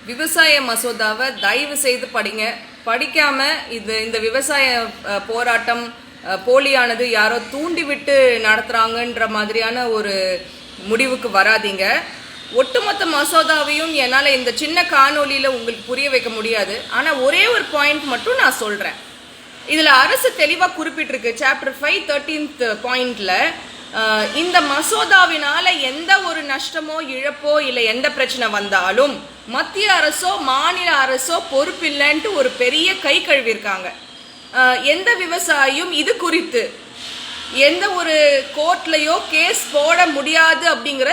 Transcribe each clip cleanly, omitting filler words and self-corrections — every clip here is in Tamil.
விவசாய மசோதாவை தயவு செய்து படிங்க. படிக்காம இந்த விவசாய போராட்டம் போலியானது யாரோ தூண்டிவிட்டு நடத்துறாங்கன்ற மாதிரியான ஒரு முடிவுக்கு வராதீங்க. ஒட்டுமொத்த மசோதாவையும் என்னால் இந்த சின்ன காணொலியில் உங்களுக்கு புரிய வைக்க முடியாது. ஆனால் ஒரே ஒரு பாயிண்ட் மட்டும் நான் சொல்கிறேன். இதில் அரசு தெளிவாக குறிப்பிட்டிருக்கு. சாப்டர் 5 13th பாயிண்டில் இந்த மசோதாவினால எந்த ஒரு நஷ்டமோ இழப்போ இல்லை எந்த பிரச்சனை வந்தாலும் மத்திய அரசோ மாநில அரசோ பொறுப்பில்லைன்ட்டு ஒரு பெரிய கை கழுவிருக்காங்க. எந்த விவசாயியும் இது குறித்து எந்த ஒரு கோர்ட்லையோ கேஸ் போட முடியாது அப்படிங்கிற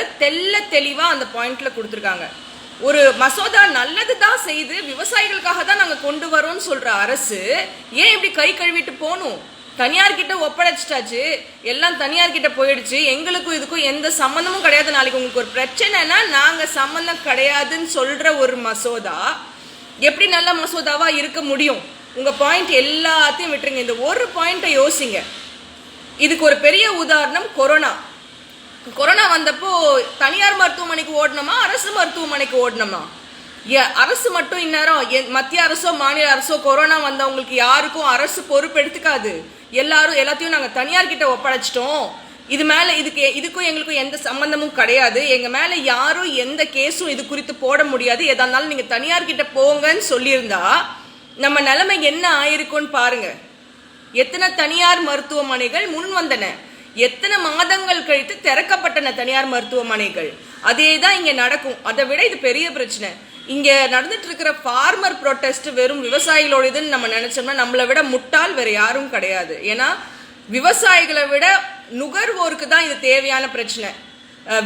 தெளிவாக அந்த பாயிண்ட்ல கொடுத்துருக்காங்க. ஒரு மசோதா நல்லது தான் செய்து விவசாயிகளுக்காக தான் நாங்கள் கொண்டு வரோம்னு சொல்ற அரசு ஏன் இப்படி கை கழுவிட்டு போகணும்? தனியார்கிட்ட ஒப்படைச்சிட்டாச்சு, எல்லாம் தனியார்கிட்ட போயிடுச்சு, எங்களுக்கும் இதுக்கும் எந்த சம்மந்தமும் கிடையாது. நாளைக்கு உங்களுக்கு ஒரு பிரச்சனைனா நாங்கள் சம்மந்தம் கிடையாதுன்னு சொல்ற ஒரு மசோதா எப்படி நல்ல மசோதாவா இருக்க முடியும்? உங்க பாயிண்ட் எல்லாத்தையும் விட்டுருங்க. இந்த ஒரு பாயிண்ட்டை யோசிங்க. இதுக்கு ஒரு பெரிய உதாரணம் கொரோனா வந்தப்போ தனியார் மருத்துவமனைக்கு ஓடணுமா அரசு மருத்துவமனைக்கு ஓடணுமா? அரசு மட்டும் இந்நேரம் மத்திய அரசோ மாநில அரசோ கொரோனா வந்தவங்களுக்கு யாருக்கும் அரசு பொறுப்பு எடுத்துக்காது. எல்லாத்தையும் நாங்கள் தனியார்கிட்ட ஒப்படைச்சிட்டோம், இது மேலே இதுக்கும் எங்களுக்கும் எந்த சம்பந்தமும் கிடையாது, எங்கள் மேலே யாரும் எந்த கேஸும் இது குறித்து போட முடியாது, எதா இருந்தாலும் நீங்கள் தனியார்கிட்ட போங்கன்னு சொல்லியிருந்தா நம்ம நிலைமை என்ன ஆயிருக்கும்னு பாருங்க. எத்தனை தனியார் மருத்துவமனைகள் முன் வந்தன, எத்தனை மாதங்கள் கழித்து திறக்கப்பட்டன தனியார் மருத்துவமனைகள். அதே தான் இங்கே நடக்கும். அதை விட இது பெரிய பிரச்சனை. இங்கே நடந்துட்டு இருக்கிற ஃபார்மர் ப்ரொட்டஸ்ட் வெறும் விவசாயிகளோட இதுன்னு நம்ம நினைச்சோம்னா நம்மளை விட முட்டாள் வேற யாரும் கிடையாது. ஏன்னா விவசாயிகளை விட நுகர்வோருக்கு தான் இது தேவையான பிரச்சனை.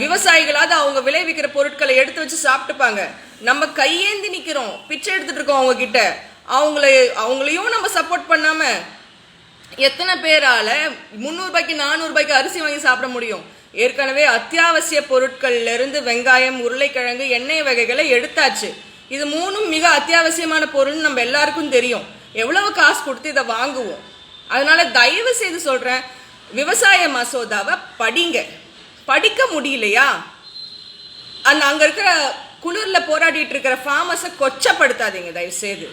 விவசாயிகளாவது அவங்க விளைவிக்கிற பொருட்களை எடுத்து வச்சு சாப்பிட்டுப்பாங்க. நம்ம கையேந்தி நிற்கிறோம், பிச்சை எடுத்துட்டு இருக்கோம் அவங்க கிட்ட. அவங்களையும் நம்ம சப்போர்ட் பண்ணாம எத்தனை பேரால 300 ரூபாய்க்கு 400 ரூபாய்க்கு அரிசி வாங்கி சாப்பிட முடியும்? ஏற்கனவே அத்தியாவசிய பொருட்கள்ல இருந்து வெங்காயம், உருளைக்கிழங்கு, எண்ணெய் வகைகளை எடுத்தாச்சு. இது மூணும் மிக அத்தியாவசியமான பொருள் நம்ம எல்லாருக்கும் தெரியும். எவ்வளவு காசு கொடுத்து இதை வாங்குவோம்? அதனால தயவு செய்து சொல்றேன், விவசாய மசோதாவை படிங்க. படிக்க முடியலையா அங்க இருக்கிற குளிர்ல போராடிட்டு இருக்கிற ஃபார்மர்ஸை கொச்சப்படுத்தாதீங்க தயவு செய்து.